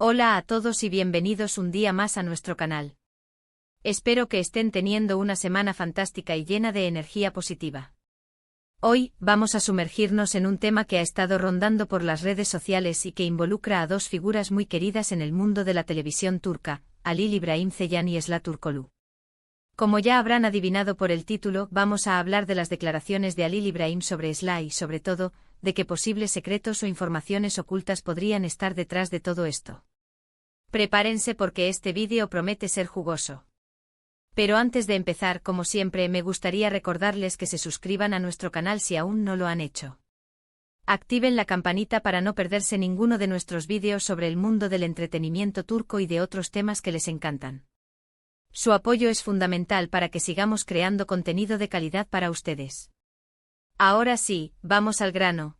Hola a todos y bienvenidos un día más a nuestro canal. Espero que estén teniendo una semana fantástica y llena de energía positiva. Hoy, vamos a sumergirnos en un tema que ha estado rondando por las redes sociales y que involucra a dos figuras muy queridas en el mundo de la televisión turca, Halil İbrahim Ceylan y Esla Turkoglu. Como ya habrán adivinado por el título, vamos a hablar de las declaraciones de Halil İbrahim sobre Esla y, sobre todo, de qué posibles secretos o informaciones ocultas podrían estar detrás de todo esto. Prepárense porque este vídeo promete ser jugoso. Pero antes de empezar, como siempre, me gustaría recordarles que se suscriban a nuestro canal si aún no lo han hecho. Activen la campanita para no perderse ninguno de nuestros vídeos sobre el mundo del entretenimiento turco y de otros temas que les encantan. Su apoyo es fundamental para que sigamos creando contenido de calidad para ustedes. Ahora sí, vamos al grano.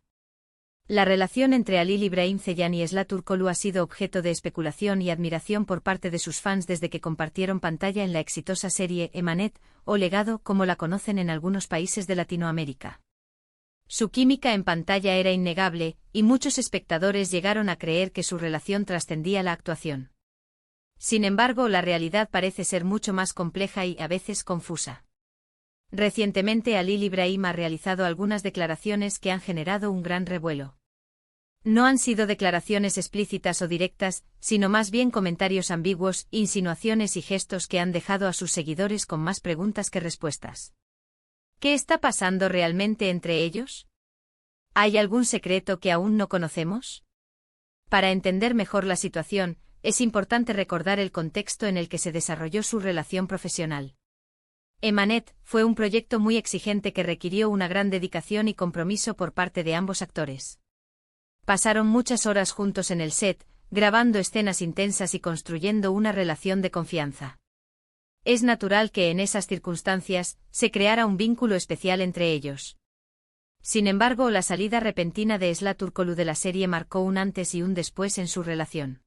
La relación entre Halil İbrahim Ceylan y Esla Turkoglu ha sido objeto de especulación y admiración por parte de sus fans desde que compartieron pantalla en la exitosa serie Emanet, o Legado, como la conocen en algunos países de Latinoamérica. Su química en pantalla era innegable, y muchos espectadores llegaron a creer que su relación trascendía la actuación. Sin embargo, la realidad parece ser mucho más compleja y, a veces, confusa. Recientemente Halil İbrahim ha realizado algunas declaraciones que han generado un gran revuelo. No han sido declaraciones explícitas o directas, sino más bien comentarios ambiguos, insinuaciones y gestos que han dejado a sus seguidores con más preguntas que respuestas. ¿Qué está pasando realmente entre ellos? ¿Hay algún secreto que aún no conocemos? Para entender mejor la situación, es importante recordar el contexto en el que se desarrolló su relación profesional. Emanet fue un proyecto muy exigente que requirió una gran dedicación y compromiso por parte de ambos actores. Pasaron muchas horas juntos en el set, grabando escenas intensas y construyendo una relación de confianza. Es natural que en esas circunstancias se creara un vínculo especial entre ellos. Sin embargo, la salida repentina de Esla Turkoglu de la serie marcó un antes y un después en su relación.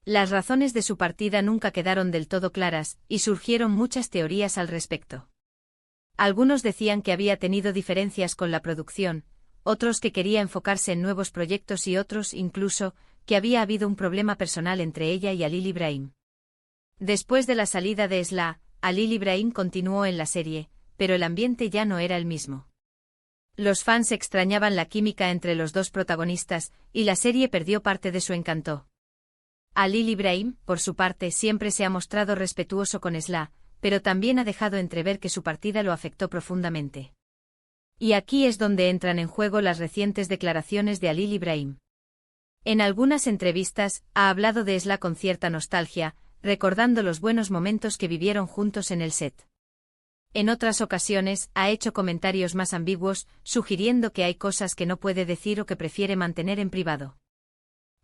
Las razones de su partida nunca quedaron del todo claras, y surgieron muchas teorías al respecto. Algunos decían que había tenido diferencias con la producción, otros que quería enfocarse en nuevos proyectos y otros, incluso, que había habido un problema personal entre ella y Halil İbrahim. Después de la salida de Esla, Halil İbrahim continuó en la serie, pero el ambiente ya no era el mismo. Los fans extrañaban la química entre los dos protagonistas, y la serie perdió parte de su encanto. Halil İbrahim, por su parte, siempre se ha mostrado respetuoso con Esla, pero también ha dejado entrever que su partida lo afectó profundamente. Y aquí es donde entran en juego las recientes declaraciones de Halil İbrahim. En algunas entrevistas, ha hablado de Esla con cierta nostalgia, recordando los buenos momentos que vivieron juntos en el set. En otras ocasiones, ha hecho comentarios más ambiguos, sugiriendo que hay cosas que no puede decir o que prefiere mantener en privado.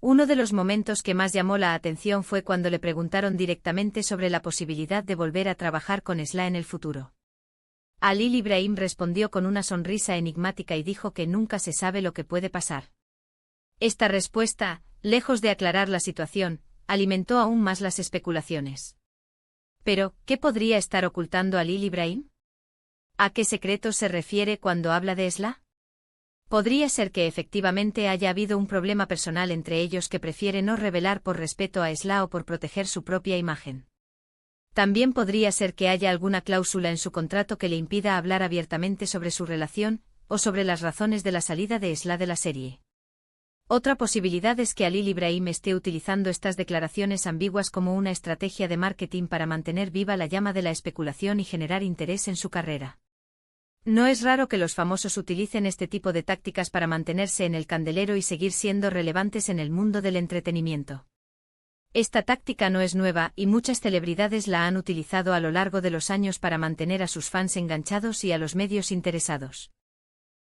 Uno de los momentos que más llamó la atención fue cuando le preguntaron directamente sobre la posibilidad de volver a trabajar con Esla en el futuro. Halil İbrahim respondió con una sonrisa enigmática y dijo que nunca se sabe lo que puede pasar. Esta respuesta, lejos de aclarar la situación, alimentó aún más las especulaciones. Pero, ¿qué podría estar ocultando Halil İbrahim? ¿A qué secretos se refiere cuando habla de Esla? Podría ser que efectivamente haya habido un problema personal entre ellos que prefiere no revelar por respeto a Esla o por proteger su propia imagen. También podría ser que haya alguna cláusula en su contrato que le impida hablar abiertamente sobre su relación, o sobre las razones de la salida de Esla de la serie. Otra posibilidad es que Halil İbrahim esté utilizando estas declaraciones ambiguas como una estrategia de marketing para mantener viva la llama de la especulación y generar interés en su carrera. No es raro que los famosos utilicen este tipo de tácticas para mantenerse en el candelero y seguir siendo relevantes en el mundo del entretenimiento. Esta táctica no es nueva y muchas celebridades la han utilizado a lo largo de los años para mantener a sus fans enganchados y a los medios interesados.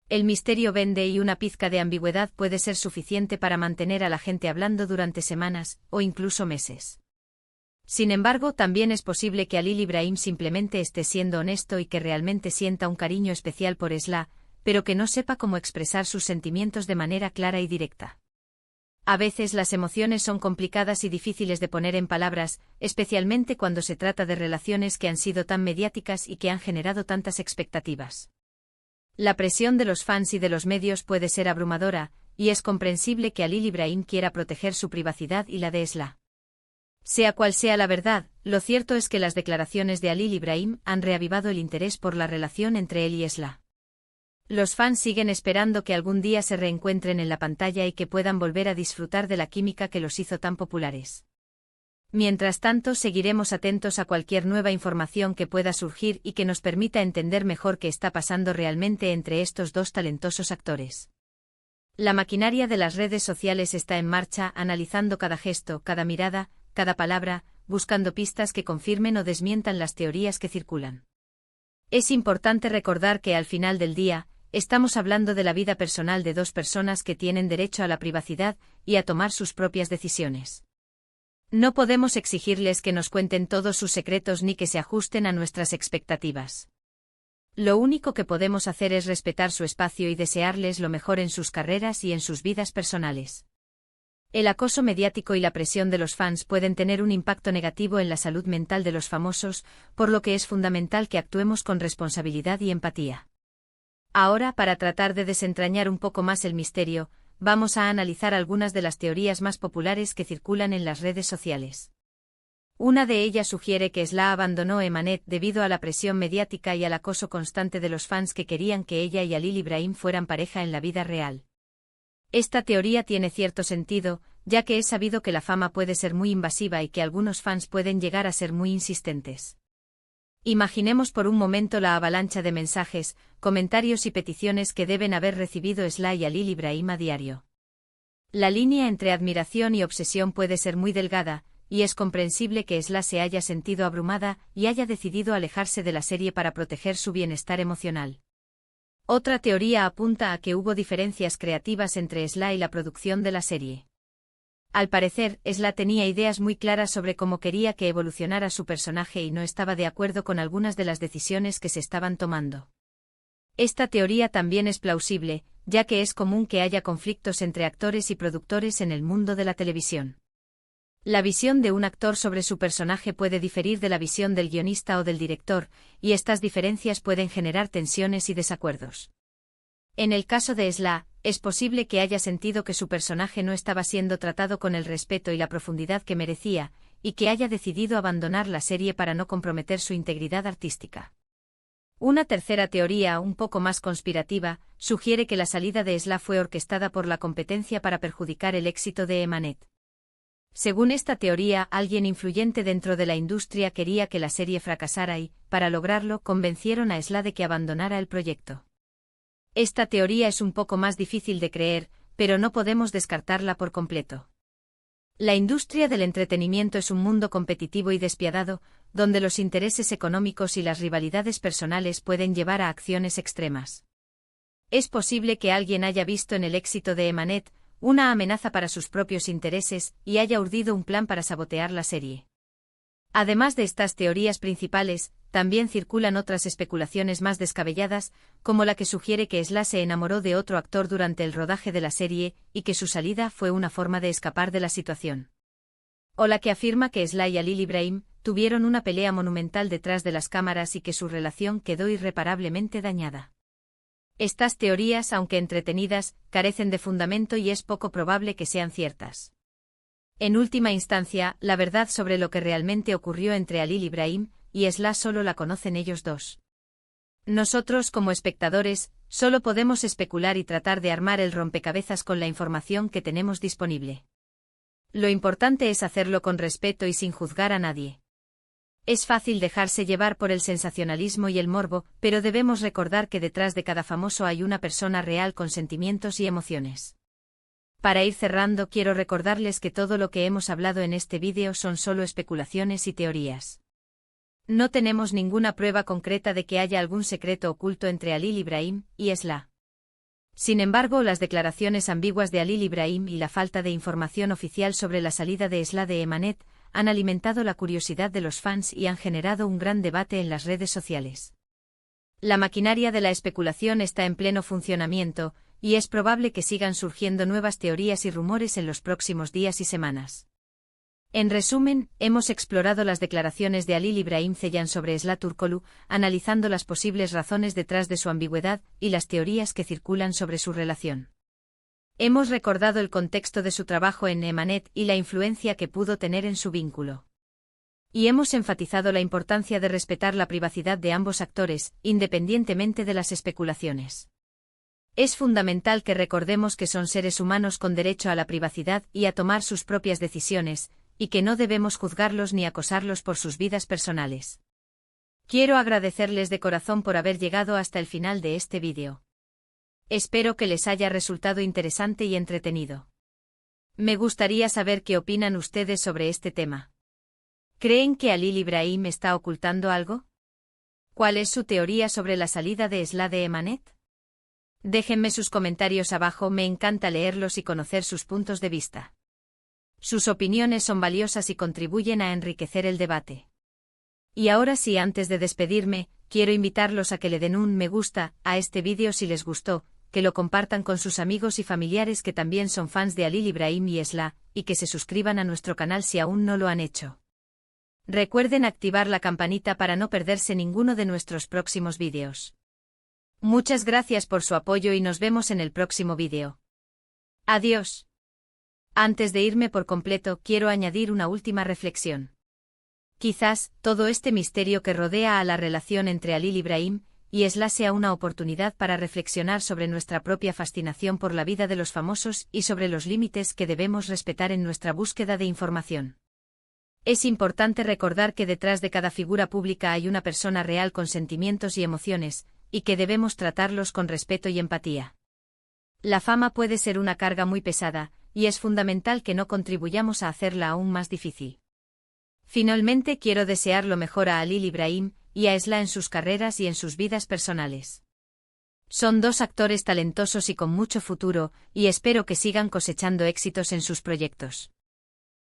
El misterio vende y una pizca de ambigüedad puede ser suficiente para mantener a la gente hablando durante semanas, o incluso meses. Sin embargo, también es posible que Halil İbrahim simplemente esté siendo honesto y que realmente sienta un cariño especial por Esla, pero que no sepa cómo expresar sus sentimientos de manera clara y directa. A veces las emociones son complicadas y difíciles de poner en palabras, especialmente cuando se trata de relaciones que han sido tan mediáticas y que han generado tantas expectativas. La presión de los fans y de los medios puede ser abrumadora, y es comprensible que Halil Ibrahim quiera proteger su privacidad y la de Esla. Sea cual sea la verdad, lo cierto es que las declaraciones de Halil Ibrahim han reavivado el interés por la relación entre él y Esla. Los fans siguen esperando que algún día se reencuentren en la pantalla y que puedan volver a disfrutar de la química que los hizo tan populares. Mientras tanto, seguiremos atentos a cualquier nueva información que pueda surgir y que nos permita entender mejor qué está pasando realmente entre estos dos talentosos actores. La maquinaria de las redes sociales está en marcha, analizando cada gesto, cada mirada, cada palabra, buscando pistas que confirmen o desmientan las teorías que circulan. Es importante recordar que al final del día, estamos hablando de la vida personal de dos personas que tienen derecho a la privacidad y a tomar sus propias decisiones. No podemos exigirles que nos cuenten todos sus secretos ni que se ajusten a nuestras expectativas. Lo único que podemos hacer es respetar su espacio y desearles lo mejor en sus carreras y en sus vidas personales. El acoso mediático y la presión de los fans pueden tener un impacto negativo en la salud mental de los famosos, por lo que es fundamental que actuemos con responsabilidad y empatía. Ahora, para tratar de desentrañar un poco más el misterio, vamos a analizar algunas de las teorías más populares que circulan en las redes sociales. Una de ellas sugiere que Esla abandonó Emanet debido a la presión mediática y al acoso constante de los fans que querían que ella y Halil Ibrahim fueran pareja en la vida real. Esta teoría tiene cierto sentido, ya que es sabido que la fama puede ser muy invasiva y que algunos fans pueden llegar a ser muy insistentes. Imaginemos por un momento la avalancha de mensajes, comentarios y peticiones que deben haber recibido Esla y Halil Ibrahim a diario. La línea entre admiración y obsesión puede ser muy delgada, y es comprensible que Esla se haya sentido abrumada y haya decidido alejarse de la serie para proteger su bienestar emocional. Otra teoría apunta a que hubo diferencias creativas entre Esla y la producción de la serie. Al parecer, Esla tenía ideas muy claras sobre cómo quería que evolucionara su personaje y no estaba de acuerdo con algunas de las decisiones que se estaban tomando. Esta teoría también es plausible, ya que es común que haya conflictos entre actores y productores en el mundo de la televisión. La visión de un actor sobre su personaje puede diferir de la visión del guionista o del director, y estas diferencias pueden generar tensiones y desacuerdos. En el caso de Esla, es posible que haya sentido que su personaje no estaba siendo tratado con el respeto y la profundidad que merecía, y que haya decidido abandonar la serie para no comprometer su integridad artística. Una tercera teoría, un poco más conspirativa, sugiere que la salida de Esla fue orquestada por la competencia para perjudicar el éxito de Emanet. Según esta teoría, alguien influyente dentro de la industria quería que la serie fracasara y, para lograrlo, convencieron a Esla de que abandonara el proyecto. Esta teoría es un poco más difícil de creer, pero no podemos descartarla por completo. La industria del entretenimiento es un mundo competitivo y despiadado, donde los intereses económicos y las rivalidades personales pueden llevar a acciones extremas. Es posible que alguien haya visto en el éxito de Emanet una amenaza para sus propios intereses y haya urdido un plan para sabotear la serie. Además de estas teorías principales, también circulan otras especulaciones más descabelladas, como la que sugiere que Esla se enamoró de otro actor durante el rodaje de la serie y que su salida fue una forma de escapar de la situación. O la que afirma que Esla y Halil Ibrahim tuvieron una pelea monumental detrás de las cámaras y que su relación quedó irreparablemente dañada. Estas teorías, aunque entretenidas, carecen de fundamento y es poco probable que sean ciertas. En última instancia, la verdad sobre lo que realmente ocurrió entre Halil Ibrahim y Esla solo la conocen ellos dos. Nosotros, como espectadores, solo podemos especular y tratar de armar el rompecabezas con la información que tenemos disponible. Lo importante es hacerlo con respeto y sin juzgar a nadie. Es fácil dejarse llevar por el sensacionalismo y el morbo, pero debemos recordar que detrás de cada famoso hay una persona real con sentimientos y emociones. Para ir cerrando, quiero recordarles que todo lo que hemos hablado en este vídeo son solo especulaciones y teorías. No tenemos ninguna prueba concreta de que haya algún secreto oculto entre Halil Ibrahim y Esla. Sin embargo, las declaraciones ambiguas de Halil Ibrahim y la falta de información oficial sobre la salida de Esla de Emanet han alimentado la curiosidad de los fans y han generado un gran debate en las redes sociales. La maquinaria de la especulación está en pleno funcionamiento, y es probable que sigan surgiendo nuevas teorías y rumores en los próximos días y semanas. En resumen, hemos explorado las declaraciones de Halil Ibrahim Ceylan sobre Esla Turkoglu, analizando las posibles razones detrás de su ambigüedad y las teorías que circulan sobre su relación. Hemos recordado el contexto de su trabajo en Emanet y la influencia que pudo tener en su vínculo. Y hemos enfatizado la importancia de respetar la privacidad de ambos actores, independientemente de las especulaciones. Es fundamental que recordemos que son seres humanos con derecho a la privacidad y a tomar sus propias decisiones, y que no debemos juzgarlos ni acosarlos por sus vidas personales. Quiero agradecerles de corazón por haber llegado hasta el final de este vídeo. Espero que les haya resultado interesante y entretenido. Me gustaría saber qué opinan ustedes sobre este tema. ¿Creen que Halil Ibrahim está ocultando algo? ¿Cuál es su teoría sobre la salida de Esla de Emanet? Déjenme sus comentarios abajo, me encanta leerlos y conocer sus puntos de vista. Sus opiniones son valiosas y contribuyen a enriquecer el debate. Y ahora sí, antes de despedirme, quiero invitarlos a que le den un me gusta a este vídeo si les gustó, que lo compartan con sus amigos y familiares que también son fans de Halil Ibrahim y Esla, y que se suscriban a nuestro canal si aún no lo han hecho. Recuerden activar la campanita para no perderse ninguno de nuestros próximos vídeos. Muchas gracias por su apoyo y nos vemos en el próximo vídeo. Adiós. Antes de irme por completo, quiero añadir una última reflexión. Quizás, todo este misterio que rodea a la relación entre Halil Ibrahim y Esla sea una oportunidad para reflexionar sobre nuestra propia fascinación por la vida de los famosos y sobre los límites que debemos respetar en nuestra búsqueda de información. Es importante recordar que detrás de cada figura pública hay una persona real con sentimientos y emociones, y que debemos tratarlos con respeto y empatía. La fama puede ser una carga muy pesada, y es fundamental que no contribuyamos a hacerla aún más difícil. Finalmente quiero desear lo mejor a Halil Ibrahim y a Esla en sus carreras y en sus vidas personales. Son dos actores talentosos y con mucho futuro, y espero que sigan cosechando éxitos en sus proyectos.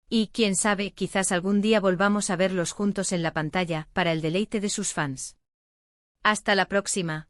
Y, quién sabe, quizás algún día volvamos a verlos juntos en la pantalla, para el deleite de sus fans. Hasta la próxima.